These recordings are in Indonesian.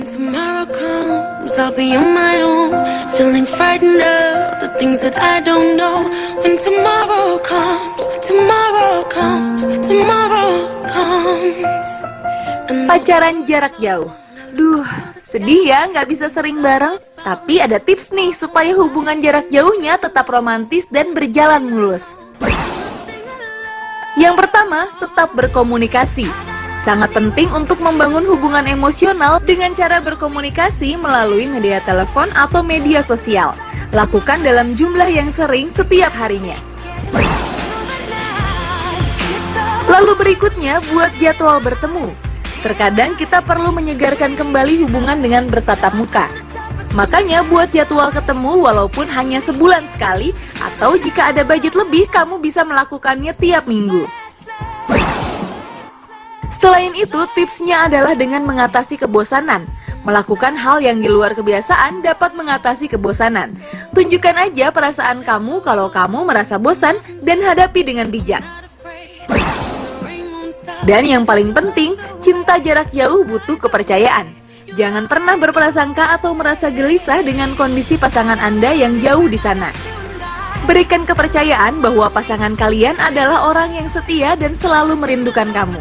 tomorrow comes, I'll be on my own, feeling frightened of the things that I don't know. When tomorrow comes, tomorrow comes, tomorrow comes. Pacaran jarak jauh. Duh, sedih ya nggak bisa sering bareng. Tapi ada tips nih supaya hubungan jarak jauhnya tetap romantis dan berjalan mulus. Yang pertama, tetap berkomunikasi. Sangat penting untuk membangun hubungan emosional dengan cara berkomunikasi melalui media telepon atau media sosial. Lakukan dalam jumlah yang sering setiap harinya. Lalu berikutnya, buat jadwal bertemu. Terkadang kita perlu menyegarkan kembali hubungan dengan bertatap muka. Makanya buat jadwal ketemu walaupun hanya sebulan sekali, atau jika ada budget lebih, kamu bisa melakukannya tiap minggu. Selain itu, tipsnya adalah dengan mengatasi kebosanan. Melakukan hal yang di luar kebiasaan dapat mengatasi kebosanan. Tunjukkan aja perasaan kamu kalau kamu merasa bosan dan hadapi dengan bijak. Dan yang paling penting, cinta jarak jauh butuh kepercayaan. Jangan pernah berprasangka atau merasa gelisah dengan kondisi pasangan Anda yang jauh di sana. Berikan kepercayaan bahwa pasangan kalian adalah orang yang setia dan selalu merindukan kamu.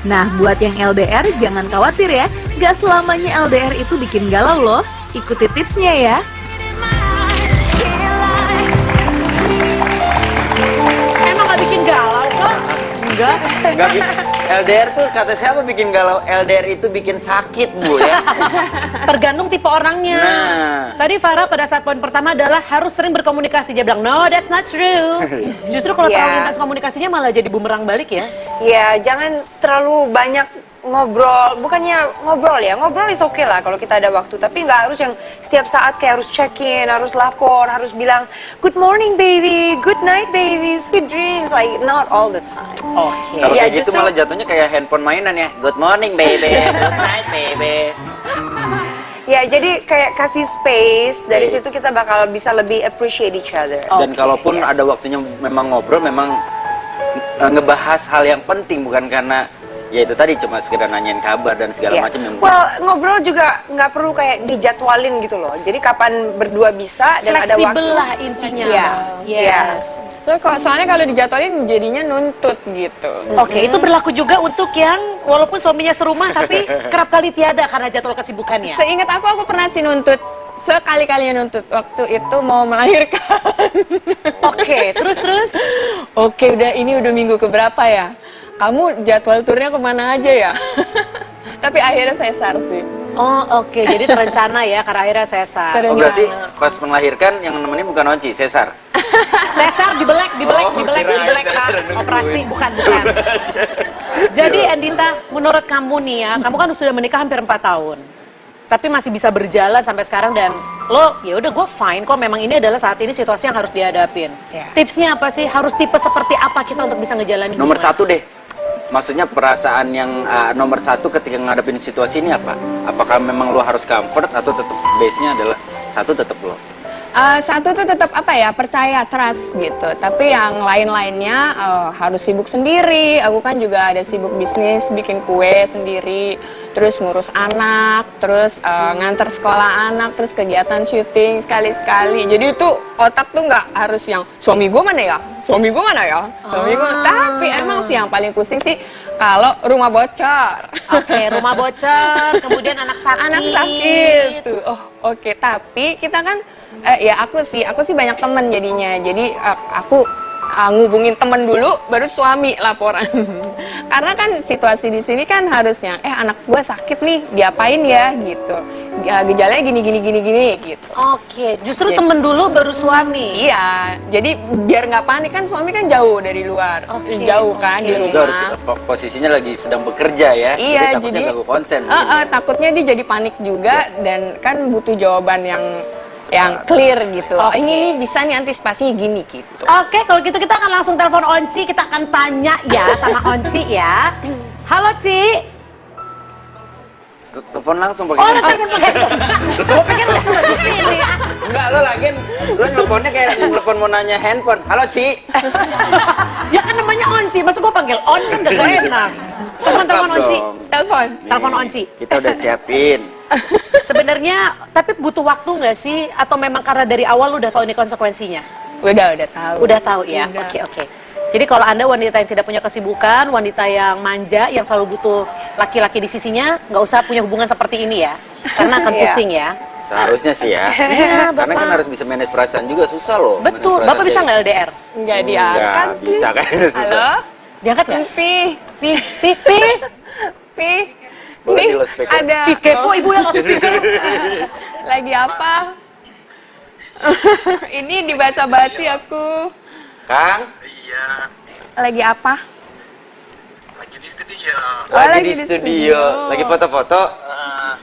Nah, buat yang LDR, jangan khawatir ya. Gak selamanya LDR itu bikin galau loh. Ikuti tipsnya ya. Emang gak bikin galau kok? Enggak. LDR tuh kata siapa bikin galau? LDR itu bikin sakit, Bu ya. Tergantung tipe orangnya. Nah. Tadi Farah pada saat poin pertama adalah harus sering berkomunikasi. Dia bilang, no, that's not true. Justru kalau terlalu intens komunikasinya malah jadi bumerang balik ya. Ya, jangan terlalu banyak ngobrol. Bukannya ngobrol ya, ngobrol is okay lah kalau kita ada waktu. Tapi nggak harus yang setiap saat kayak harus check-in, harus lapor, harus bilang, good morning baby, good night baby, sweet dreams. Like, not all the time. Oke. Kalau Ya, kayak gitu justru- malah jatuhnya kayak handphone mainan ya. Good morning baby, good night baby. Ya, jadi kayak kasih space. Dari situ kita bakal bisa lebih appreciate each other. Dan kalaupun ada waktunya memang ngobrol, memang ngebahas hal yang penting, bukan karena ya itu tadi cuma sekedar nanyain kabar dan segala macam yang Well, ngobrol juga nggak perlu kayak dijadwalin gitu loh. Jadi kapan berdua bisa dan ada waktu. Fleksibel lah intinya. Iya. Yes. Soalnya kalau dijadwalin jadinya nuntut gitu. Oke, itu berlaku juga untuk yang walaupun suaminya serumah tapi kerap kali tiada karena jadwal kesibukannya. Seingat aku pernah sih nuntut. Sekali-kalinya nuntut. Waktu itu mau melahirkan. Oke, terus? Oke, ini udah minggu keberapa ya? Kamu jadwal turnya kemana aja ya? Tapi akhirnya sesar sih. Oh, oke. Jadi terencana ya karena akhirnya sesar. Oh, berarti pas melahirkan yang nemenin bukan Onci, sesar. Sesar dibelek kirain Pak. sesar nungguin. Operasi bukan. Jadi Andita, menurut kamu nih ya, kamu kan sudah menikah hampir 4 tahun. Tapi masih bisa berjalan sampai sekarang dan lo ya udah gue fine kok, memang ini adalah saat ini situasi yang harus dihadapin. Tipsnya apa sih? Harus tipe seperti apa kita untuk bisa ngejalanin Nomor hubungan? 1 deh. Maksudnya perasaan yang nomor 1 ketika ngadepin situasi ini apa? Apakah memang lo harus comfort atau tetap base-nya adalah 1 tetap lo? Satu tuh tetap percaya, trust gitu. Tapi yang lain-lainnya harus sibuk sendiri. Aku kan juga ada sibuk bisnis, bikin kue sendiri, terus ngurus anak, terus nganter sekolah anak, terus kegiatan syuting sekali-sekali. Jadi itu otak tuh nggak harus yang suami gue mana ya, suami gue mana ya, suami gue. Tapi emang sih yang paling pusing sih kalau rumah bocor. Oke, rumah bocor, kemudian anak sakit. Anak sakit tuh. Oke. Tapi kita kan ya aku sih banyak temen jadinya. Jadi aku ngubungin temen dulu baru suami laporan. Karena kan situasi di sini kan harusnya anak gue sakit nih, diapain ya gitu. Gejalanya gini gitu. Oke, justru temen dulu baru suami. Iya, jadi biar nggak panik kan suami kan jauh dari luar. Jauh kan di Itu harus rumah. posisinya lagi sedang bekerja ya. Iya, takutnya jadi ganggu konsen. takutnya dia jadi panik juga dan kan butuh jawaban yang clear gitu. Oke. Ini bisa nih antisipasinya gini gitu. Oke, kalau gitu kita akan langsung telepon Onci, kita akan tanya ya sama Onci ya. Halo Ci. Telepon langsung Oh, pakai. lo telepon pakai handphone. Gue pikir lo lagi sini. Enggak, lo lagi nelfonnya kayak telepon mau nanya handphone. Halo, Ci. Ya kan namanya Onci, masa gue panggil On kan gak enak. Telepon Onci. dong. Telepon. Telepon Onci. Kita udah siapin. Sebenarnya, tapi butuh waktu nggak sih? Atau memang karena dari awal lu udah tahu ini konsekuensinya? Udah tahu. Udah tahu ya? Udah. Oke. Jadi kalau Anda wanita yang tidak punya kesibukan, wanita yang manja, yang selalu butuh laki-laki di sisinya, nggak usah punya hubungan seperti ini ya. Karena akan Iya. pusing ya. Seharusnya sih ya. Iya, Karena kan Bapak. harus bisa manage perasaan juga susah loh. Betul. Manage Bapak bisa perasaan nggak LDR? Nggak diangkat Nggak sih. bisa kan susah. Halo? Diangkat nggak? Pi. Pi. Pi. Boleh Nih, di loudspeaker. ada. Ih, kepo ibu yang loudspeaker. Lagi apa? Ini dibaca basi aku. Kang, Iya, Lagi apa? lagi di studio. lagi di studio. Lagi foto-foto.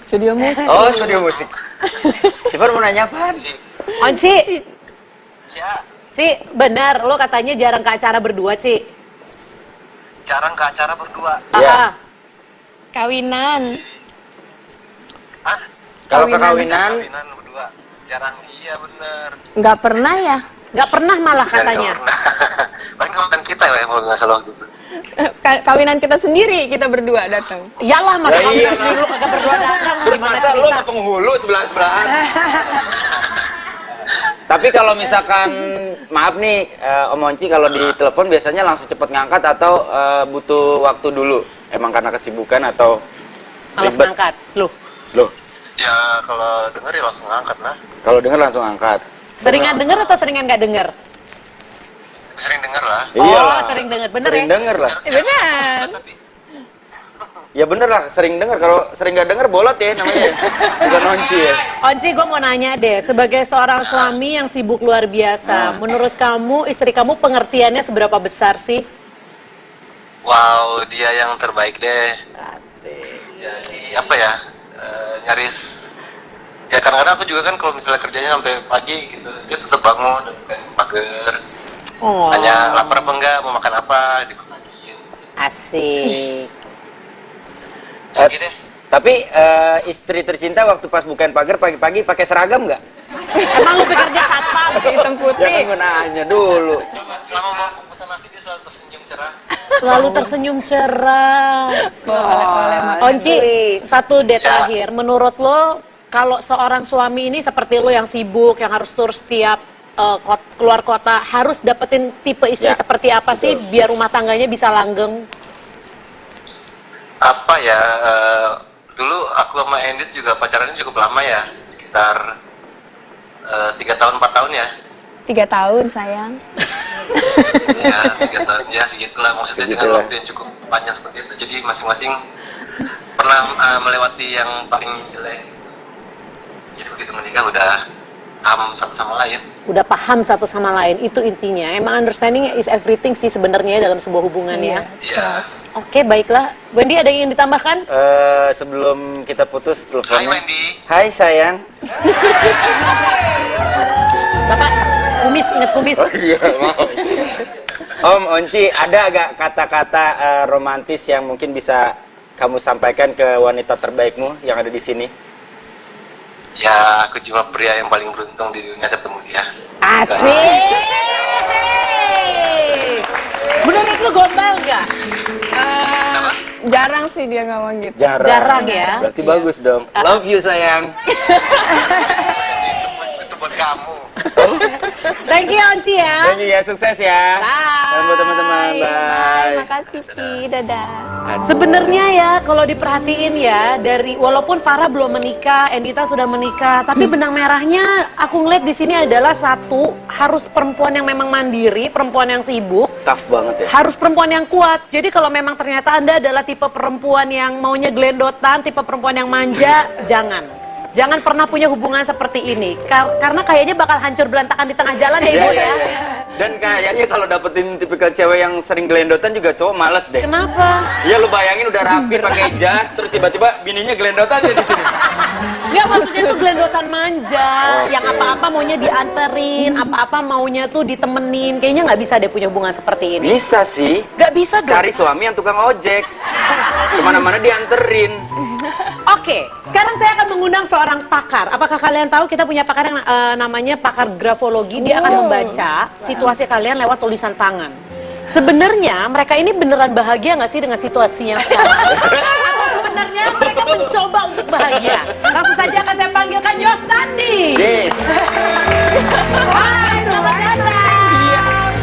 Studio musik. Oh, studio musik. Cipar mau nanya apaan? Onci, Ya, Ci, benar lo katanya jarang ke acara berdua, Ci. jarang ke acara berdua. Iya. Kawinan. Hah? Kalau Kawinan. kekawinan, Kawinan berdua. Jarang, iya bener. Nggak pernah ya? Nggak pernah malah katanya. Paling kawinan kita ya, kalau nggak salah waktu itu. Kawinan kita sendiri, kita berdua datang. Iyalah, masa Ya kamu iya. sendiri lu kagak berdua datang. terus Gimana masa lu cerita? sama penghulu sebelah-sebelahan? Tapi kalau misalkan, maaf nih Om Onci, kalau di telepon biasanya langsung cepet ngangkat atau butuh waktu dulu? Emang karena kesibukan atau Males ribet? ngangkat. Loh, Loh, Ya, kalau denger ya langsung angkat lah. kalau denger langsung angkat. seringan denger atau seringan nggak denger? Sering denger lah. Oh, sering denger. Bener sering ya? denger lah. Benar. Tapi Ya bener lah, sering denger. Kalau sering gak denger, bolot ya namanya. Bukan Onci ya. Onci, gue mau nanya deh, sebagai seorang suami yang sibuk luar biasa, menurut kamu, istri kamu pengertiannya seberapa besar sih? wow, dia yang terbaik deh. Asik. Jadi apa ya? Nyaris. Ya kadang-kadang aku juga kan kalau misalnya kerjanya sampai pagi gitu, dia tetap bangun dan buka pagar. Oh, Hanya lapar apa enggak, mau makan apa, dikusakin. asik. Canggih deh. Tapi istri tercinta waktu pas bukain pagar pagi-pagi pakai seragam nggak? Emang lu pikir dia satpam? Hitam Ya kan putih. gue nanya dulu. Selama mau pesan nasi dia selalu tersenyum cerah. Selalu tersenyum cerah. Boleh. Onci, satu deh Ya. terakhir. Menurut lo, kalau seorang suami ini seperti lo yang sibuk, yang harus tur setiap keluar kota, harus dapetin tipe istri Ya, seperti apa sih biar rumah tangganya bisa langgeng? Apa ya, dulu aku sama Endit juga pacarannya cukup lama ya, sekitar 3 tahun 4 tahun ya. 3 tahun sayang. Ya 3 tahun ya, segitulah maksudnya dengan Segitulah. waktu yang cukup panjang seperti itu. Jadi masing-masing pernah melewati yang paling jelek. Jadi begitu menikah udah paham satu sama lain. Udah paham satu sama lain, itu intinya. Emang understanding is everything sih sebenarnya dalam sebuah hubungan ya. Iya. Oke, baiklah. Wendy, ada yang ingin ditambahkan? Sebelum kita putus Hai teleponnya. Wendy. Hai sayang. Bapak, kumis, ingat kumis. Oh iya mau. Om Onci, ada agak kata-kata romantis yang mungkin bisa kamu sampaikan ke wanita terbaikmu yang ada di sini? Ya aku cuma pria yang paling beruntung di dunia ketemu dia. Asik! Bener itu gombal nggak? Jarang sih dia ngomong gitu. Jarang ya? Berarti bagus dong. Love you sayang. Itu buat kamu. Thank you Onci ya. Thank you ya, sukses ya. Bye. Dan buat teman-teman, bye. Makasih Pi, dadah. Sebenarnya ya kalau diperhatiin ya dari walaupun Farah belum menikah, Endita sudah menikah, tapi benang merahnya aku ngeliat di sini adalah satu, harus perempuan yang memang mandiri, perempuan yang sibuk, Tough banget ya. harus perempuan yang kuat. Jadi kalau memang ternyata Anda adalah tipe perempuan yang maunya gelendotan, tipe perempuan yang manja, jangan. Jangan pernah punya hubungan seperti ini. Karena kayaknya bakal hancur berantakan di tengah jalan ya Ibu ya. Dan kayaknya kalau dapetin tipikal cewek yang sering gelendotan juga cowok males deh. Kenapa? Ya lu bayangin udah rapi pakai jas, terus tiba-tiba bininya gelendotan aja di sini. Nggak, maksudnya tuh gelendotan manja, Oke. yang apa-apa maunya dianterin, apa-apa maunya tuh ditemenin. Kayaknya nggak bisa deh punya hubungan seperti ini. Bisa sih. Nggak bisa dong. Cari suami yang tukang ojek. Kemana-mana dianterin. Oke, sekarang saya akan mengundang seorang pakar. Apakah kalian tahu kita punya pakar yang namanya pakar grafologi? Dia akan membaca situasi kalian lewat tulisan tangan. Sebenarnya mereka ini beneran bahagia nggak sih dengan situasinya sekarang? Atau sebenarnya mereka mencoba untuk bahagia? Langsung saja akan saya panggilkan Yosandi. Yes. Hai, selamat datang.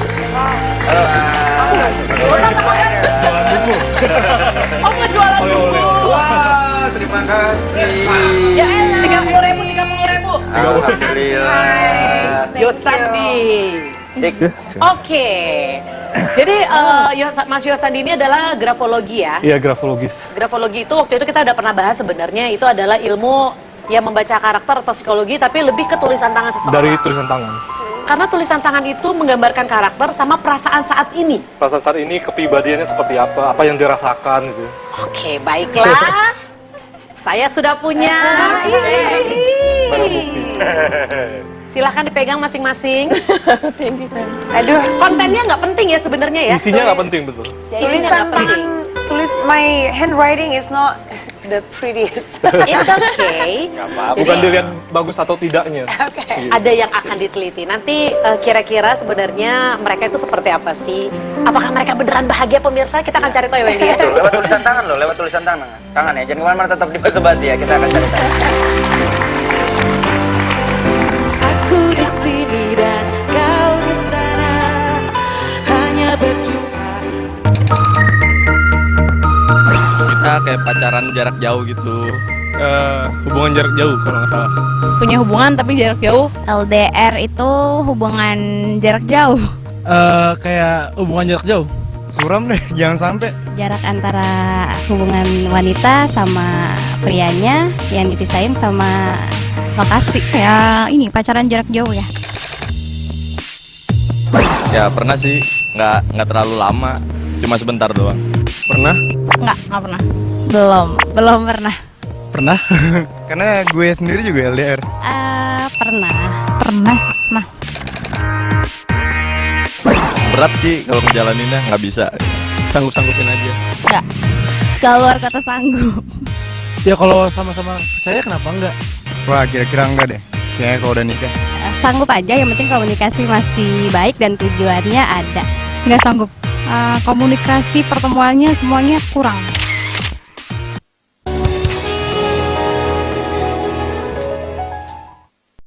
Oh, mau jualan buku. Wah, terima kasih. Ya, 30.000. Alhamdulillah. Yosandi. Sik. Oke. Jadi Mas Yosandi ini adalah grafologi ya. Iya, grafologis. Grafologi itu waktu itu kita udah pernah bahas sebenarnya itu adalah ilmu yang membaca karakter atau psikologi tapi lebih ke tulisan tangan seseorang. Dari tulisan tangan. Karena tulisan tangan itu menggambarkan karakter sama perasaan saat ini. Perasaan saat ini kepribadiannya seperti apa yang dirasakan gitu. Oke, baiklah. Saya sudah punya. Silahkan dipegang masing-masing. Thank you, Sam. Aduh, Kontennya nggak penting ya sebenarnya ya. Isinya nggak penting, betul. Ya, isinya tulisan nggak penting. my handwriting is not the prettiest. It's okay. Bukan dilihat bagus atau tidaknya. Ada yang akan diteliti. Nanti kira-kira sebenarnya mereka itu seperti apa sih? Apakah mereka beneran bahagia pemirsa? Kita akan cari tahu ya Wendy ya. Tuh, lewat tulisan tangan loh, lewat tulisan tangan. Tangan ya, jangan kemana-mana, tetap di basa-basi ya. Kita akan cari tahu. Aku di sini dan kau di sana, hanya berjumpa. Kita kayak pacaran jarak jauh gitu. Hubungan jarak jauh kalau nggak salah. Punya hubungan tapi jarak jauh. LDR itu hubungan jarak jauh. Kayak hubungan jarak jauh. Suram deh, jangan sampai. Jarak antara hubungan wanita sama prianya yang dipisahin sama lokasi. Kayak ini pacaran jarak jauh ya. Ya pernah sih, nggak terlalu lama, cuma sebentar doang. Pernah? Nggak pernah. Belum pernah. Pernah? Karena gue sendiri juga LDR. Pernah sih. Nah, Berat sih kalau ngejalaninnya, nggak bisa. Sanggup-sanggupin aja. nggak. Kalau luar kota sanggup. Ya kalau sama-sama percaya kenapa enggak? Wah kira-kira enggak deh, kayaknya kalau udah nikah. Sanggup aja, yang penting komunikasi masih baik dan tujuannya ada. Nggak sanggup. Komunikasi pertemuannya semuanya kurang.